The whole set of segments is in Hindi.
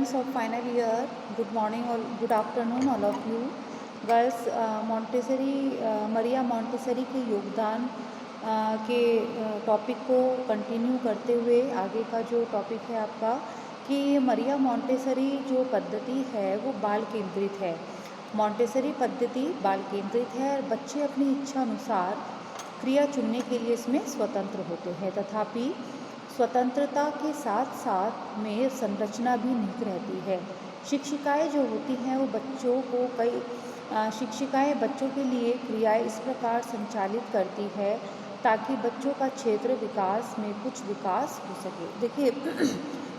students of final year, good morning or good afternoon all of you. Girls Montessori Maria Montessori के योगदान के टॉपिक को कंटिन्यू करते हुए आगे का जो टॉपिक है आपका कि मरिया मॉन्टेसरी जो पद्धति है वो बाल केंद्रित है। मॉन्टेसरी पद्धति बाल केंद्रित है और बच्चे अपनी इच्छा अनुसार क्रिया चुनने के लिए इसमें स्वतंत्र होते हैं, तथापि स्वतंत्रता के साथ साथ में संरचना भी निहित रहती है। शिक्षिकाएं जो होती हैं वो बच्चों को शिक्षिकाएं बच्चों के लिए क्रियाएं इस प्रकार संचालित करती है ताकि बच्चों का क्षेत्र विकास में कुछ विकास हो सके। देखिए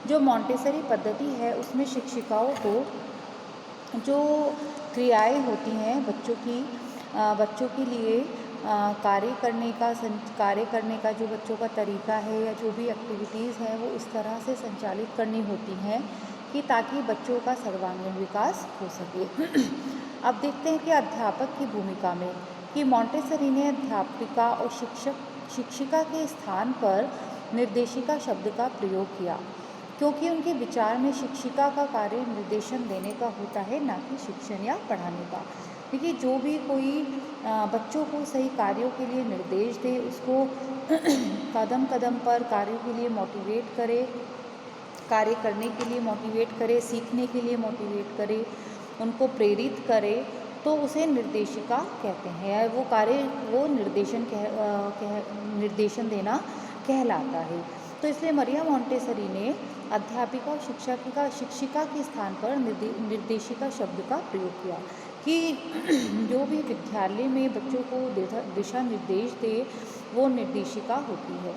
जो मॉन्टेसरी पद्धति है उसमें शिक्षिकाओं को जो क्रियाएं होती हैं बच्चों के लिए कार्य करने का जो बच्चों का तरीका है या जो भी एक्टिविटीज़ हैं वो इस तरह से संचालित करनी होती हैं कि ताकि बच्चों का सर्वांगीण विकास हो सके। अब देखते हैं कि अध्यापक की भूमिका में कि मॉन्टेसरी ने अध्यापिका और शिक्षिका के स्थान पर निर्देशिका शब्द का प्रयोग किया, क्योंकि उनके विचार में शिक्षिका का कार्य निर्देशन देने का होता है, ना कि शिक्षण या पढ़ाने का। देखिए जो भी कोई बच्चों को सही कार्यों के लिए निर्देश दे, उसको कदम कदम पर कार्यों के लिए मोटिवेट करे, कार्य करने के लिए मोटिवेट करे, सीखने के लिए मोटिवेट करे, उनको प्रेरित करे, तो उसे निर्देशिका कहते हैं। वो निर्देशन देना कहलाता है। तो इसलिए मरिया मॉन्टेसरी ने अध्यापिका और शिक्षिका के स्थान पर निर्देशिका शब्द का प्रयोग किया कि जो भी विद्यालय में बच्चों को दिशा निर्देश दे वो निर्देशिका होती है।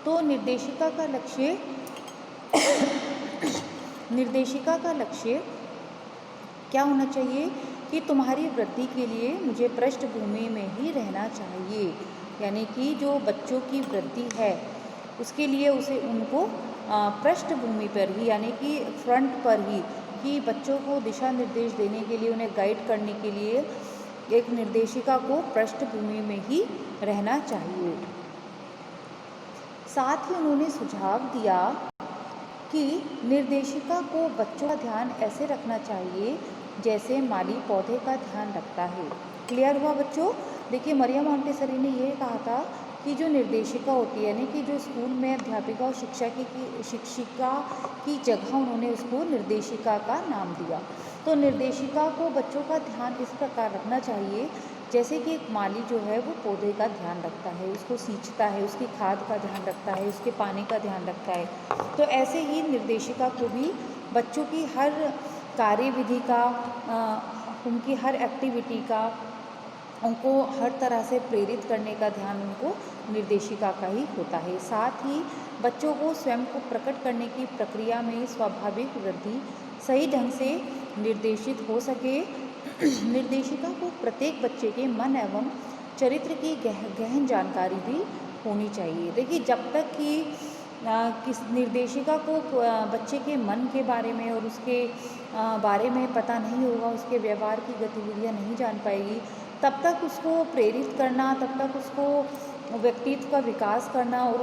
तो निर्देशिका का लक्ष्य क्या होना चाहिए कि तुम्हारी वृद्धि के लिए मुझे पृष्ठभूमि में ही रहना चाहिए, यानी कि जो बच्चों की वृद्धि है उसके लिए उनको पृष्ठभूमि पर ही, यानी कि फ्रंट पर ही, कि बच्चों को दिशा निर्देश देने के लिए, उन्हें गाइड करने के लिए एक निर्देशिका को पृष्ठभूमि में ही रहना चाहिए। साथ ही उन्होंने सुझाव दिया कि निर्देशिका को बच्चों का ध्यान ऐसे रखना चाहिए जैसे माली पौधे का ध्यान रखता है। क्लियर हुआ बच्चों? देखिए मरिया मॉन्टेसरी ने ये कहा था कि जो निर्देशिका होती है, यानी कि जो स्कूल में अध्यापिका और शिक्षिका की जगह उन्होंने उसको निर्देशिका का नाम दिया। तो निर्देशिका को बच्चों का ध्यान इस प्रकार रखना चाहिए जैसे कि एक माली जो है वो पौधे का ध्यान रखता है, उसको सींचता है, उसकी खाद का ध्यान रखता है, उसके पानी का ध्यान रखता है। तो ऐसे ही निर्देशिका को भी बच्चों की हर कार्यविधि का, उनकी हर एक्टिविटी का, उनको हर तरह से प्रेरित करने का ध्यान उनको निर्देशिका का ही होता है। साथ ही बच्चों को स्वयं को प्रकट करने की प्रक्रिया में स्वाभाविक वृद्धि सही ढंग से निर्देशित हो सके, निर्देशिका को प्रत्येक बच्चे के मन एवं चरित्र की गहन जानकारी भी होनी चाहिए। देखिए जब तक कि किस निर्देशिका को बच्चे के मन के बारे में और उसके बारे में पता नहीं होगा, उसके व्यवहार की गतिविधियां नहीं जान पाएगी, तब तक उसको प्रेरित करना, तब तक उसको व्यक्तित्व का विकास करना और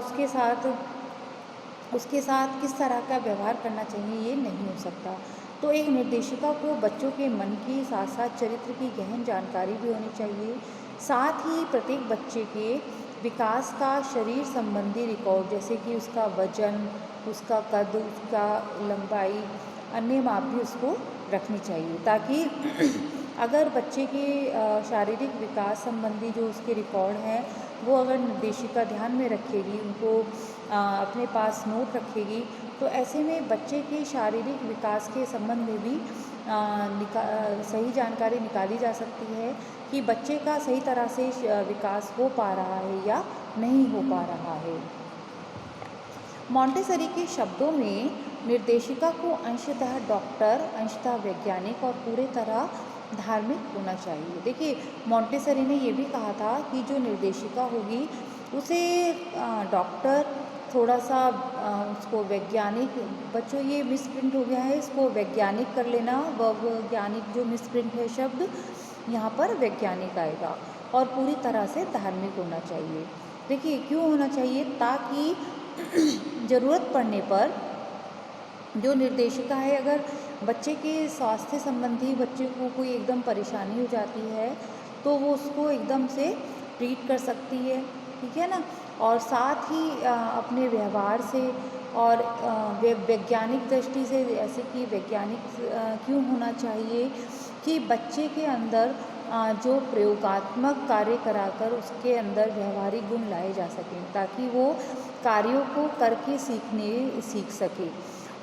उसके साथ किस तरह का व्यवहार करना चाहिए ये नहीं हो सकता। तो एक निर्देशिका को बच्चों के मन की साथ साथ चरित्र की गहन जानकारी भी होनी चाहिए। साथ ही प्रत्येक बच्चे के विकास का शरीर संबंधी रिकॉर्ड, जैसे कि उसका वजन, उसका कद, उसका लंबाई, अन्य माप भी उसको रखनी चाहिए, ताकि अगर बच्चे के शारीरिक विकास संबंधी जो उसके रिकॉर्ड हैं वो अगर निर्देशिका ध्यान में रखेगी, उनको अपने पास नोट रखेगी, तो ऐसे में बच्चे के शारीरिक विकास के संबंध में भी सही जानकारी निकाली जा सकती है कि बच्चे का सही तरह से विकास हो पा रहा है या नहीं हो पा रहा है। मॉन्टेसरी के शब्दों में निर्देशिका को अंशतः डॉक्टर, अंशतः वैज्ञानिक और पूरे तरह धार्मिक होना चाहिए। देखिए मॉन्टेसरी ने ये भी कहा था कि जो निर्देशिका होगी उसे डॉक्टर, थोड़ा सा उसको वैज्ञानिक, बच्चों ये मिसप्रिंट हो गया है, इसको वैज्ञानिक कर लेना, वैज्ञानिक जो मिसप्रिंट है शब्द यहाँ पर वैज्ञानिक आएगा, और पूरी तरह से धार्मिक होना चाहिए। देखिए क्यों होना चाहिए? ताकि ज़रूरत पड़ने पर जो निर्देशिका है अगर बच्चे के स्वास्थ्य संबंधी बच्चे को कोई एकदम परेशानी हो जाती है तो वो उसको एकदम से ट्रीट कर सकती है, ठीक है ना। और साथ ही अपने व्यवहार से और वैज्ञानिक दृष्टि से, जैसे कि वैज्ञानिक क्यों होना चाहिए कि बच्चे के अंदर जो प्रयोगात्मक कार्य कराकर उसके अंदर व्यवहारिक गुण लाए जा सकें, ताकि वो कार्यों को करके सीख सके।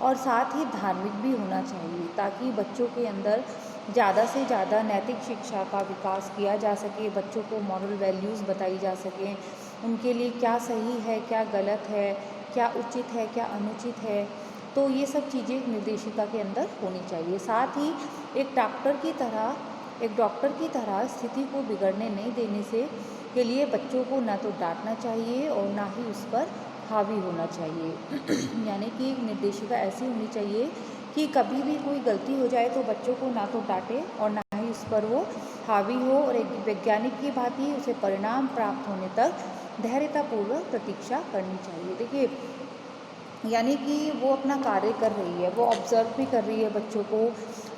और साथ ही धार्मिक भी होना चाहिए, ताकि बच्चों के अंदर ज़्यादा से ज़्यादा नैतिक शिक्षा का विकास किया जा सके, बच्चों को मॉरल वैल्यूज़ बताई जा सकें, उनके लिए क्या सही है, क्या गलत है, क्या उचित है, क्या अनुचित है। तो ये सब चीज़ें एक निर्देशिका के अंदर होनी चाहिए। साथ ही एक डॉक्टर की तरह स्थिति को बिगड़ने नहीं देने से के लिए बच्चों को ना तो डांटना चाहिए और ना ही उस पर हावी होना चाहिए। यानी कि एक निर्देशिका ऐसी होनी चाहिए कि कभी भी कोई गलती हो जाए तो बच्चों को ना तो डांटे और ना ही उस पर वो हावी हो, और एक वैज्ञानिक की भांति उसे परिणाम प्राप्त होने तक धैर्यतापूर्वक प्रतीक्षा करनी चाहिए। देखिए, यानी कि वो अपना कार्य कर रही है, वो ऑब्ज़र्व भी कर रही है बच्चों को,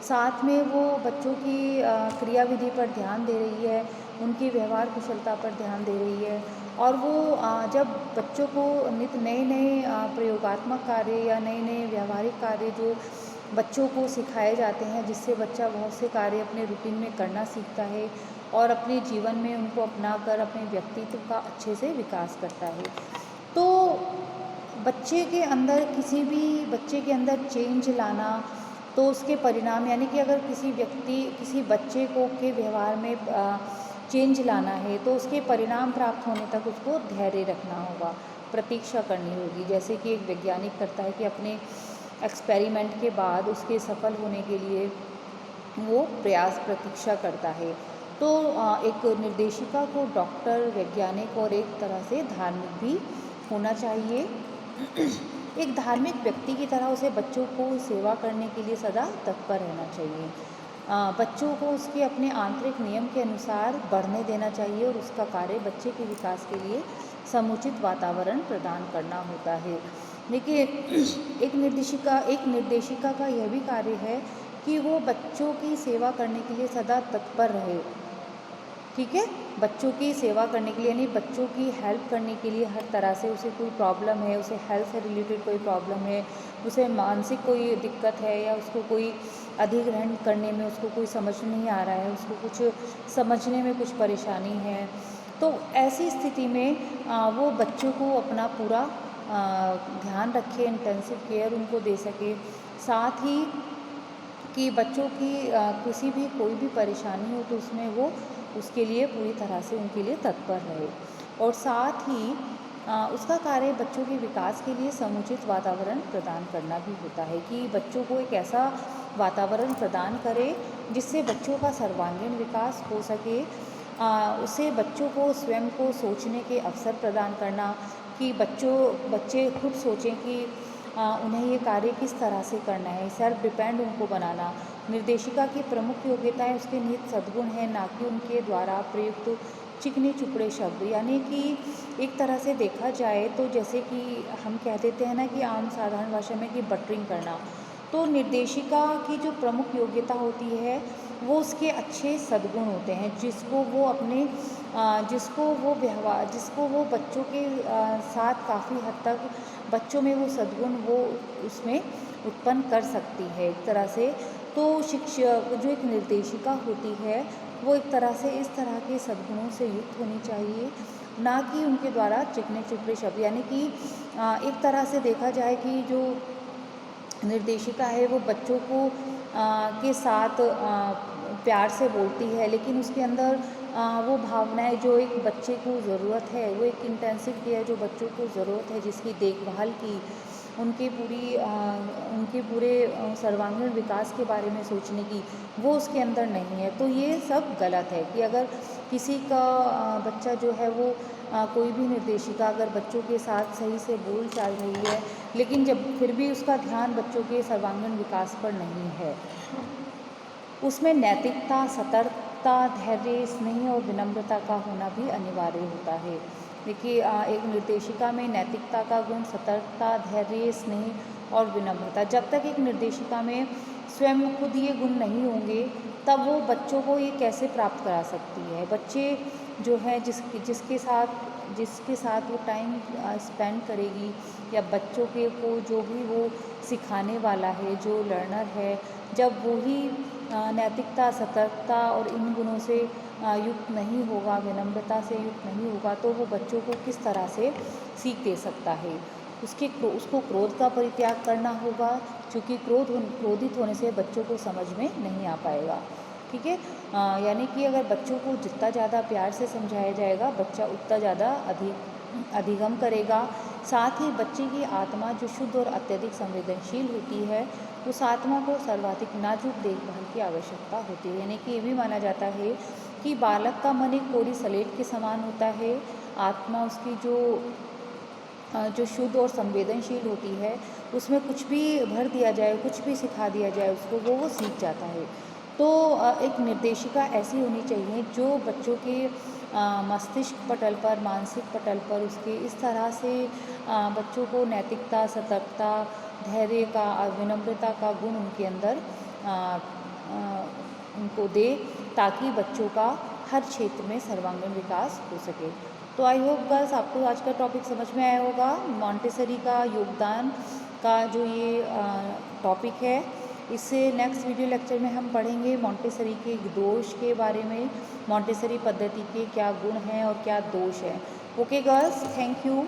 साथ में वो बच्चों की क्रियाविधि पर ध्यान दे रही है, उनकी व्यवहार कुशलता पर ध्यान दे रही है। और वो जब बच्चों को नित नए नए प्रयोगात्मक कार्य या नए नए व्यावहारिक कार्य जो बच्चों को सिखाए जाते हैं, जिससे बच्चा बहुत से कार्य अपने रूटीन में करना सीखता है और अपने जीवन में उनको अपनाकर अपने व्यक्तित्व का अच्छे से विकास करता है। तो बच्चे के अंदर किसी भी बच्चे के अंदर चेंज लाना, तो उसके परिणाम, यानी कि अगर किसी बच्चे को के व्यवहार में चेंज लाना है तो उसके परिणाम प्राप्त होने तक उसको धैर्य रखना होगा, प्रतीक्षा करनी होगी। जैसे कि एक वैज्ञानिक करता है कि अपने एक्सपेरिमेंट के बाद उसके सफल होने के लिए वो प्रतीक्षा करता है। तो एक निर्देशिका को डॉक्टर, वैज्ञानिक और एक तरह से धार्मिक भी होना चाहिए। एक धार्मिक व्यक्ति की तरह उसे बच्चों को सेवा करने के लिए सदा तत्पर रहना चाहिए। बच्चों को उसके अपने आंतरिक नियम के अनुसार बढ़ने देना चाहिए और उसका कार्य बच्चे के विकास के लिए समुचित वातावरण प्रदान करना होता है। देखिए, एक निर्देशिका का यह भी कार्य है कि वो बच्चों की सेवा करने के लिए सदा तत्पर रहे, ठीक है। बच्चों की सेवा करने के लिए, यानी बच्चों की हेल्प करने के लिए हर तरह से, उसे कोई प्रॉब्लम है, उसे हेल्थ से रिलेटेड कोई प्रॉब्लम है, उसे मानसिक कोई दिक्कत है, या उसको कोई अधिग्रहण करने में उसको कोई समझ नहीं आ रहा है, उसको कुछ समझने में कुछ परेशानी है, तो ऐसी स्थिति में वो बच्चों को अपना पूरा ध्यान रखे, इंटेंसिव केयर उनको दे सके। साथ ही कि बच्चों की किसी भी कोई भी परेशानी हो तो उसमें वो उसके लिए पूरी तरह से उनके लिए तत्पर रहे। और साथ ही उसका कार्य बच्चों के विकास के लिए समुचित वातावरण प्रदान करना भी होता है, कि बच्चों को एक ऐसा वातावरण प्रदान करे जिससे बच्चों का सर्वांगीण विकास हो सके। उसे बच्चों को स्वयं को सोचने के अवसर प्रदान करना, कि बच्चे खुद सोचें कि उन्हें ये कार्य किस तरह से करना है, सेल्फ डिपेंड उनको बनाना। निर्देशिका की प्रमुख योग्यताएं उसके निहित सद्गुण हैं, ना कि उनके द्वारा प्रयुक्त चिकने चुपड़े शब्द। यानी कि एक तरह से देखा जाए तो जैसे कि हम कह देते हैं ना कि आम साधारण भाषा में कि बटरिंग करना, तो निर्देशिका की जो प्रमुख योग्यता होती है वो उसके अच्छे सद्गुण होते हैं, जिसको वो बच्चों के साथ काफ़ी हद तक बच्चों में वो सद्गुण वो उसमें उत्पन्न कर सकती है एक तरह से। तो शिक्षक जो एक निर्देशिका होती है वो एक तरह से इस तरह के सद्गुणों से युक्त होनी चाहिए, ना कि उनके द्वारा चिकने चुपड़े शब्द। यानी कि एक तरह से देखा जाए कि जो निर्देशिका है वो बच्चों को के साथ प्यार से बोलती है, लेकिन उसके अंदर वो भावनाएं जो एक बच्चे को ज़रूरत है, वो एक इंटेंसिव केयर जो बच्चों को ज़रूरत है, जिसकी देखभाल की, उनके पूरे सर्वांगीण विकास के बारे में सोचने की, वो उसके अंदर नहीं है। तो ये सब गलत है कि अगर किसी का बच्चा जो है वो कोई भी निर्देशिका अगर बच्चों के साथ सही से बोल चाल रही है, लेकिन जब फिर भी उसका ध्यान बच्चों के सर्वांगीण विकास पर नहीं है, उसमें नैतिकता, सतर्कता, धैर्य, स्नेह और विनम्रता का होना भी अनिवार्य होता है। देखिए, एक निर्देशिका में नैतिकता का गुण, सतर्कता, धैर्य, स्नेह और विनम्रता, जब तक एक निर्देशिका में स्वयं खुद ये गुण नहीं होंगे तब वो बच्चों को ये कैसे प्राप्त करा सकती है। बच्चे जो है जिसके साथ वो टाइम स्पेंड करेगी या बच्चों के को जो भी वो सिखाने वाला है, जो लर्नर है, जब वो ही नैतिकता, सतर्कता और इन गुणों से युक्त नहीं होगा, विनम्रता से युक्त नहीं होगा, तो वो बच्चों को किस तरह से सीख दे सकता है। उसको क्रोध का परित्याग करना होगा, क्योंकि क्रोधित होने से बच्चों को समझ में नहीं आ पाएगा। ठीक है, यानी कि अगर बच्चों को जितना ज़्यादा प्यार से समझाया जाएगा, बच्चा उतना ज़्यादा अधिगम करेगा। साथ ही बच्चे की आत्मा जो शुद्ध और अत्यधिक संवेदनशील होती है, उस आत्मा को सर्वाधिक नाजुक देखभाल की आवश्यकता होती है। यानी कि ये भी माना जाता है कि बालक का मन एक कोरी स्लेट के समान होता है। आत्मा उसकी जो शुद्ध और संवेदनशील होती है, उसमें कुछ भी भर दिया जाए, कुछ भी सिखा दिया जाए उसको, वो सीख जाता है। तो एक निर्देशिका ऐसी होनी चाहिए जो बच्चों के मस्तिष्क पटल पर, मानसिक पटल पर उसके इस तरह से बच्चों को नैतिकता, सतर्कता, धैर्य का, विनम्रता का गुण उनके अंदर उनको दे, ताकि बच्चों का हर क्षेत्र में सर्वांगीण विकास हो सके। तो आई होप गर्ल्स आपको आज का टॉपिक समझ में आया होगा। मॉन्टेसरी का योगदान का जो ये टॉपिक है, इससे नेक्स्ट वीडियो लेक्चर में हम पढ़ेंगे मॉन्टेसरी के दोष के बारे में, मॉन्टेसरी पद्धति के क्या गुण हैं और क्या दोष हैं। Okay girls, thank you.